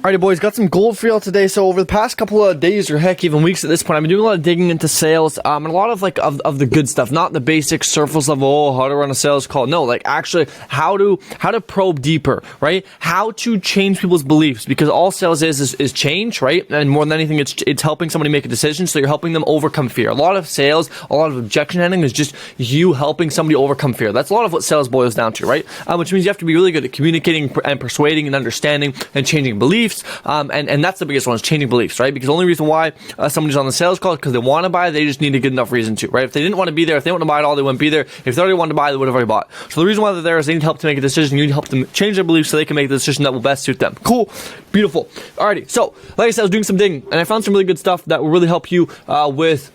Alrighty, boys, got some gold for y'all today. So over the past couple of days, or heck, even weeks at this point, I've been doing a lot of digging into sales, and a lot of of the good stuff, not the basic surface level, how to run a sales call. No, like actually how to probe deeper, right? How to change people's beliefs, because all sales is change, right? And more than anything, it's helping somebody make a decision. So you're helping them overcome fear. A lot of sales, a lot of objection handling is just you helping somebody overcome fear. That's a lot of what sales boils down to, right? Which means you have to be really good at communicating and persuading and understanding and changing beliefs. And that's the biggest one, is changing beliefs, right? Because the only reason why somebody's on the sales call is because they want to buy. They just need a good enough reason to, right? If they didn't want to be there, if they want to buy it all, they wouldn't be there. If they already wanted to buy, they would have already bought. So the reason why they're there is they need help to make a decision. You need help to change their beliefs so they can make the decision that will best suit them. Cool. Beautiful. Alrighty. So, like I said, I was doing some digging, and I found some really good stuff that will really help you with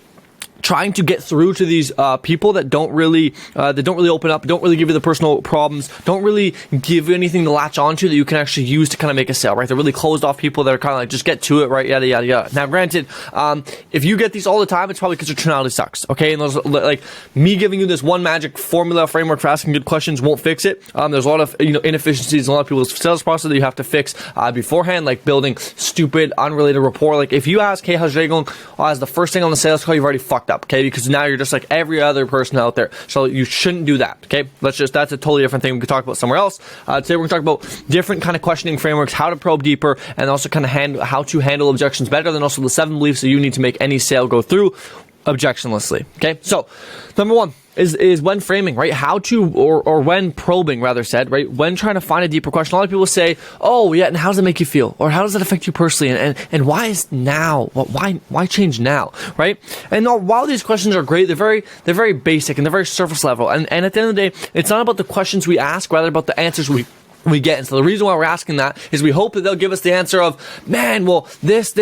trying to get through to these people that don't really open up, don't really give you the personal problems, don't really give you anything to latch onto that you can actually use to kind of make a sale, right? They're really closed off people that are kind of like, just get to it, right? Yada, yada, yada. Now, granted, if you get these all the time, it's probably because your tonality sucks, okay? And those, like, me giving you this one magic formula framework for asking good questions won't fix it. There's a lot of, inefficiencies in a lot of people's sales process that you have to fix beforehand, like building stupid, unrelated rapport. Like, if you ask, hey, how's your day going? As the first thing on the sales call, you've already fucked up. Okay, because now you're just like every other person out there. So you shouldn't do that. Okay, that's a totally different thing we could talk about somewhere else. Today we're going to talk about different kind of questioning frameworks, how to probe deeper, and also kind of how to handle objections better, than also the 7 beliefs that you need to make any sale go through objectionlessly. Okay, so number 1 is when framing, right? How to, or when probing, rather said, right? When trying to find a deeper question. A lot of people say, oh yeah, and how does it make you feel? Or how does it affect you personally? And why is now? Why change now, right? And while these questions are great, they're very basic and they're very surface level. And at the end of the day, it's not about the questions we ask, rather about the answers we get. And so the reason why we're asking that is we hope that they'll give us the answer of, man, well, this,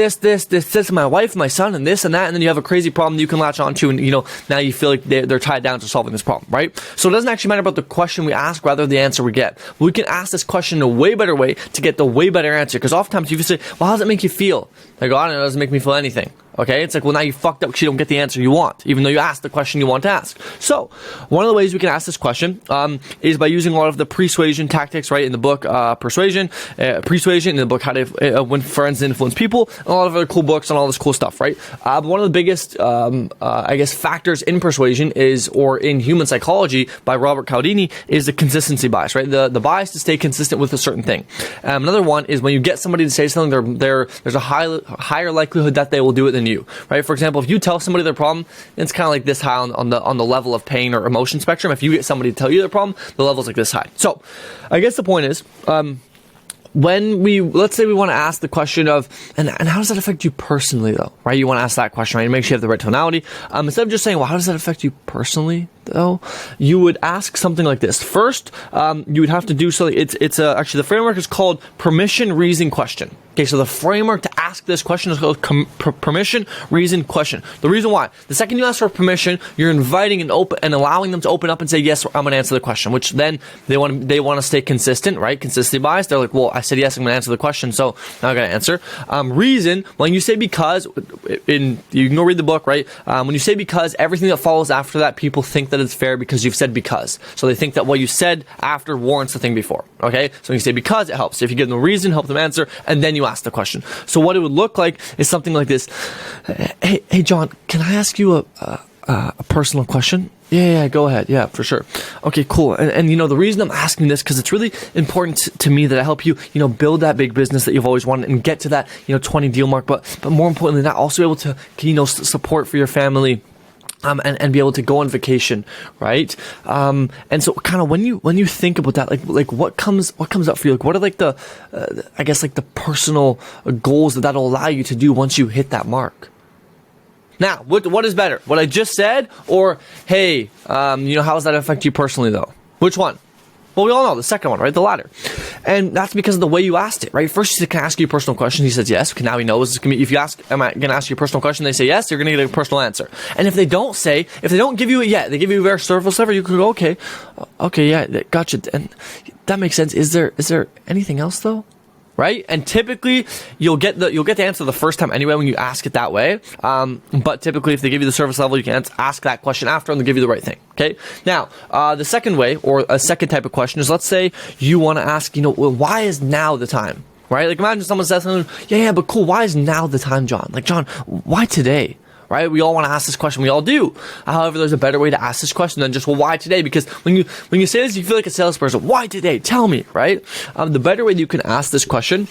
my wife, my son, and this and that, and then you have a crazy problem that you can latch onto, and now you feel like they're tied down to solving this problem, right? So it doesn't actually matter about the question we ask, rather the answer we get. We can ask this question in a way better way to get the way better answer, because oftentimes you say, well, how does it make you feel? They go, I don't know, it doesn't make me feel anything. Okay, it's like, well, now you fucked up because you don't get the answer you want, even though you asked the question you want to ask. So, one of the ways we can ask this question is by using a lot of the persuasion tactics, right, in the book Persuasion, in the book How to Win Friends and Influence People, and a lot of other cool books and all this cool stuff, right? But one of the biggest, factors in persuasion or in human psychology by Robert Cialdini is the consistency bias, right? The bias to stay consistent with a certain thing. Another one is when you get somebody to say something, there's a higher likelihood that they will do it than you, right? For example, if you tell somebody their problem, it's kind of like this high on the level of pain or emotion spectrum. If you get somebody to tell you their problem, the level's like this high. So, I guess the point is, let's say we want to ask the question of, and how does that affect you personally, though, right? You want to ask that question, right? Make sure you have the right tonality. Instead of just saying, well, how does that affect you personally, though, you would ask something like this. First, you would have to do so. Actually, the framework is called permission, reason, question. Okay, so the framework to ask this question is called permission, reason, question. The reason why, the second you ask for permission, you're inviting and allowing them to open up and say, yes, I'm going to answer the question, which then they want to stay consistent, right? Consistency bias. They're like, well, I said yes, I'm going to answer the question, so now I got to answer. Reason, when you say because, you can go read the book, right? When you say because, everything that follows after that, people think that it's fair because you've said because. So they think that what you said after warrants the thing before, okay? So when you say because, it helps. If you give them a reason, help them answer, and then you ask the question. So what it would look like is something like this. Hey John, can I ask you a personal question? Yeah, go ahead. Yeah, for sure. Okay, cool. And the reason I'm asking this, because it's really important to me that I help you, build that big business that you've always wanted and get to that, 20 deal mark. But more importantly than that, also be able to, support for your family. And be able to go on vacation, right? And so kind of when you think about that, like what comes up for you? Like what are like the, the personal goals that'll allow you to do once you hit that mark? Now, what is better? What I just said, or hey, how does that affect you personally though? Which one? Well, we all know the second one, right? The latter. And that's because of the way you asked it, right? First, he can ask you a personal question. He says yes. Okay, now he knows. If you ask, am I going to ask you a personal question? They say yes, you're going to get a personal answer. And if they don't give you it yet, they give you a very surface level, you could go, okay, yeah, gotcha. And that makes sense. Is there anything else though? Right? And typically you'll get the answer the first time anyway when you ask it that way. But typically if they give you the surface level, you can ask that question after and they'll give you the right thing. Okay? Now, the second way, or a second type of question is, let's say you want to ask, why is now the time? right? Like imagine someone says something, yeah, but cool, why is now the time, John? Like, John, why today? Right? We all want to ask this question. We all do. However, there's a better way to ask this question than just, well, why today? Because when you say this, you feel like a salesperson. Why today? Tell me, right? The better way that you can ask this question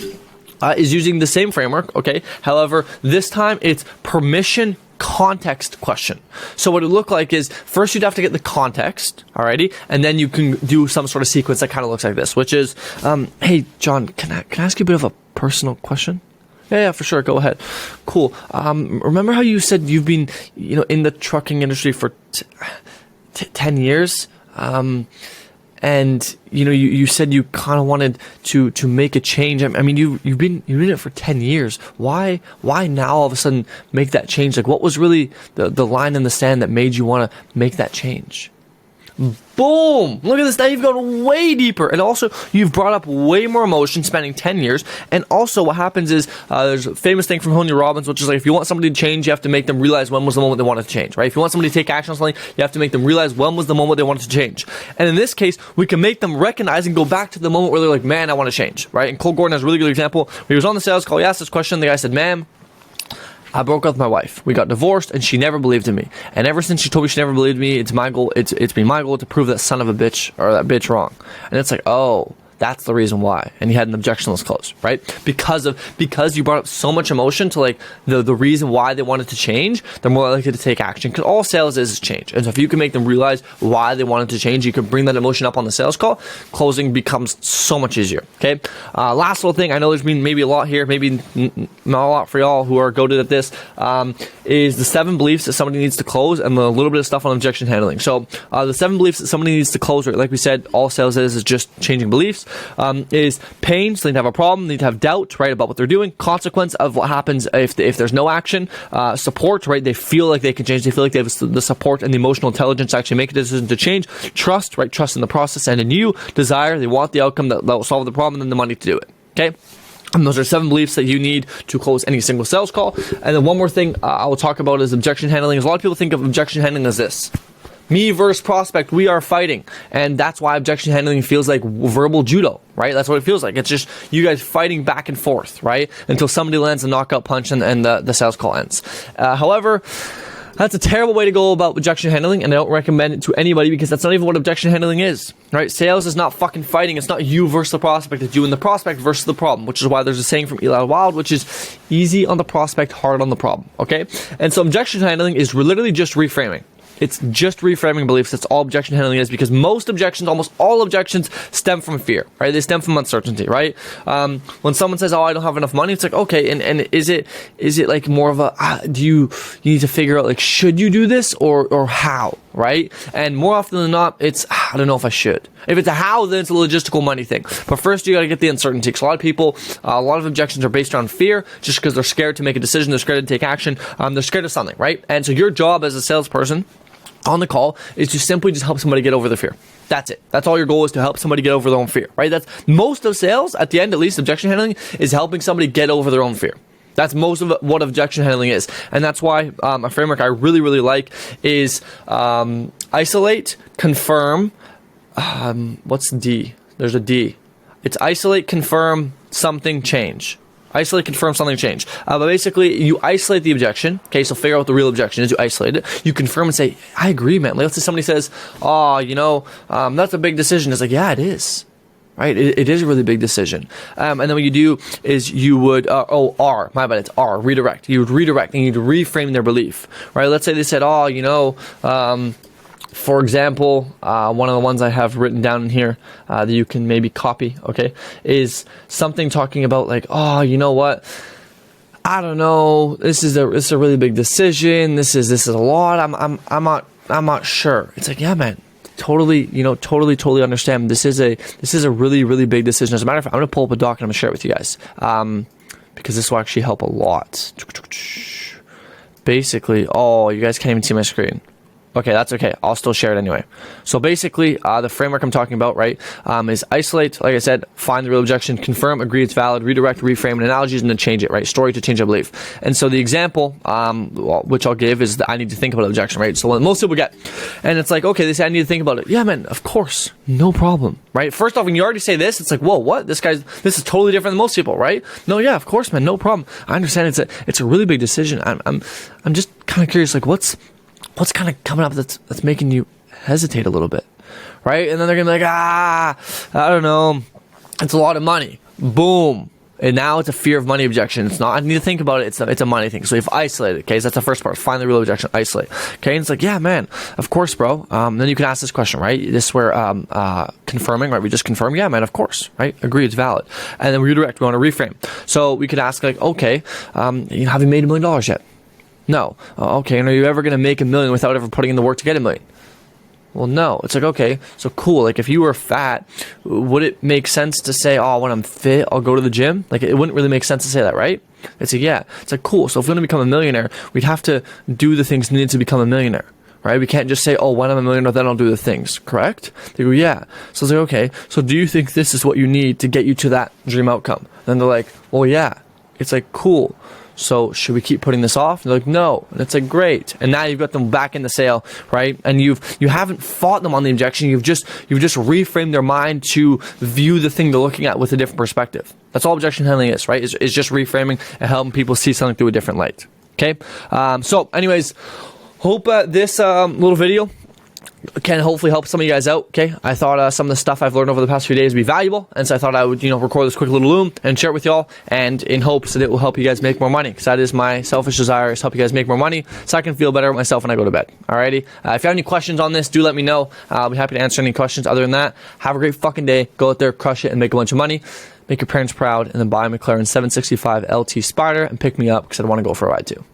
is using the same framework, okay? However, this time it's permission context question. So what it would look like is first you'd have to get the context, alrighty, and then you can do some sort of sequence that kind of looks like this, which is, hey, John, can I ask you a bit of a personal question? Yeah, for sure. Go ahead. Cool. Remember how you said you've been, in the trucking industry for 10 years? And you said you kind of wanted to make a change. I mean, you've been in it for 10 years. Why now all of a sudden make that change? Like, what was really the line in the sand that made you want to make that change? Boom! Look at this. Now you've gone way deeper, and also you've brought up way more emotion, spending 10 years. And also, what happens is there's a famous thing from Tony Robbins, which is like if you want somebody to change, you have to make them realize when was the moment they wanted to change, right? If you want somebody to take action on something, you have to make them realize when was the moment they wanted to change. And in this case, we can make them recognize and go back to the moment where they're like, "Man, I want to change," right? And Cole Gordon has a really good example. He was on the sales call. He asked this question. The guy said, "Ma'am, I broke up with my wife. We got divorced, and she never believed in me. And ever since she told me she never believed in me, it's my goal. It's been my goal to prove that son of a bitch or that bitch wrong." And it's like, oh, that's the reason why. And he had an objectionless close, right? Because you brought up so much emotion to like the reason why they wanted to change, they're more likely to take action. Because all sales is change. And so if you can make them realize why they wanted to change, you can bring that emotion up on the sales call. Closing becomes so much easier. Okay. Last little thing. I know there's been maybe a lot here, maybe not a lot for y'all who are goated at this. Is the 7 beliefs that somebody needs to close, and a little bit of stuff on objection handling. So the 7 beliefs that somebody needs to close, right? Like we said, all sales is just changing beliefs. Is pain, so they need to have a problem, they need to have doubt, right, about what they're doing. Consequence of what happens if there's no action. Support, right, they feel like they can change, they feel like they have the support and the emotional intelligence to actually make a decision to change. Trust, right, trust in the process and in you. Desire, they want the outcome that will solve the problem, and then the money to do it. Okay. And those are 7 beliefs that you need to close any single sales call. And then one more thing I will talk about is objection handling. A lot of people think of objection handling as this: me versus prospect, we are fighting. And that's why objection handling feels like verbal judo, right? That's what it feels like. It's just you guys fighting back and forth, right? Until somebody lands a knockout punch and the sales call ends. However, that's a terrible way to go about objection handling, and I don't recommend it to anybody because that's not even what objection handling is, right? Sales is not fucking fighting. It's not you versus the prospect. It's you and the prospect versus the problem, which is why there's a saying from Eli Wild, which is easy on the prospect, hard on the problem, okay? And so objection handling is literally just reframing. It's just reframing beliefs. That's all objection handling is, because most objections, almost all objections, stem from fear, right? They stem from uncertainty, right? When someone says, "Oh, I don't have enough money," it's like, okay, and is it like more of a you need to figure out like, should you do this or how, right? And more often than not, it's I don't know if I should. If it's a how, then it's a logistical money thing. But first, you got to get the uncertainty. Because a lot of people, a lot of objections are based on fear, just because they're scared to make a decision, they're scared to take action, they're scared of something, right? And so your job as a salesperson on the call is to simply just help somebody get over the fear. That's it. That's all your goal is, to help somebody get over their own fear, right? That's most of sales, at the end, at least objection handling, is helping somebody get over their own fear. That's most of what objection handling is. And that's why a framework I really, really like is isolate, confirm, what's D? There's a D. It's isolate, confirm, something, change. Isolate, confirm, something, change. But basically, you isolate the objection. Okay, so figure out what the real objection is. You isolate it. You confirm and say, "I agree, man." Like, let's say somebody says, "Oh, that's a big decision." It's like, yeah, it is. Right? It is a really big decision. And then what you do is you would, R, my bad, it's R, redirect. You would redirect and you'd reframe their belief. Right? Let's say they said, for example, one of the ones I have written down in here that you can maybe copy, okay, is something talking about like, "Oh, you know what? I don't know. This is a really big decision. This is a lot. I'm not sure." It's like, yeah, man, totally understand. This is a really, really big decision. As a matter of fact, I'm gonna pull up a doc and I'm gonna share it with you guys because this will actually help a lot. Basically, you guys can't even see my screen. Okay, that's okay. I'll still share it anyway. So basically, the framework I'm talking about, right, is isolate, like I said, find the real objection, confirm, agree it's valid, redirect, reframe an analogies, and then change it, right? Story to change a belief. And so the example, which I'll give, is that I need to think about objection, right? So what most people get, and it's like, okay, they say I need to think about it. Yeah, man, of course, no problem, right? First off, when you already say this, it's like, whoa, what? This is totally different than most people, right? No, yeah, of course, man, no problem. I understand it's a really big decision. I'm just kind of curious, like, what's kind of coming up that's making you hesitate a little bit, right? And then they're gonna be like, I don't know, it's a lot of money. Boom. And now it's a fear of money objection. It's not, I need to think about it. It's a money thing. So you've isolated, okay? So that's the first part. Find the real objection, isolate. Okay? And it's like, yeah, man, of course, bro. Then you can ask this question, right? This is where, confirming, right? We just confirm, yeah, man, of course, right? Agree, it's valid. And then we redirect, we want to reframe. So we could ask, like, okay, have you made $1 million yet? No. Okay, and are you ever going to make $1 million without ever putting in the work to get $1 million? Well, no. It's like, okay, so cool. Like, if you were fat, would it make sense to say, oh, when I'm fit, I'll go to the gym? Like, it wouldn't really make sense to say that, right? It's like, yeah. It's like, cool. So if we're going to become a millionaire, we'd have to do the things needed to become a millionaire, right? We can't just say, oh, when I'm a millionaire, then I'll do the things, correct? They go, yeah. So it's like, okay, so do you think this is what you need to get you to that dream outcome? Then they're like, well, yeah. It's like, cool. So should we keep putting this off? And they're like, no. And it's like, great. And now you've got them back in the sale, right? And you haven't fought them on the objection. You've just reframed their mind to view the thing they're looking at with a different perspective. That's all objection handling is, right? Is just reframing and helping people see something through a different light. Okay. So anyways, hope this little video can hopefully help some of you guys out, okay? I thought some of the stuff I've learned over the past few days would be valuable, and so I thought I would, record this quick little loom and share it with y'all, and in hopes that it will help you guys make more money, because that is my selfish desire, is help you guys make more money, so I can feel better with myself when I go to bed, alrighty? If you have any questions on this, do let me know. I'll be happy to answer any questions. Other than that, have a great fucking day. Go out there, crush it, and make a bunch of money. Make your parents proud, and then buy a McLaren 765 LT Spider and pick me up, because I want to go for a ride too.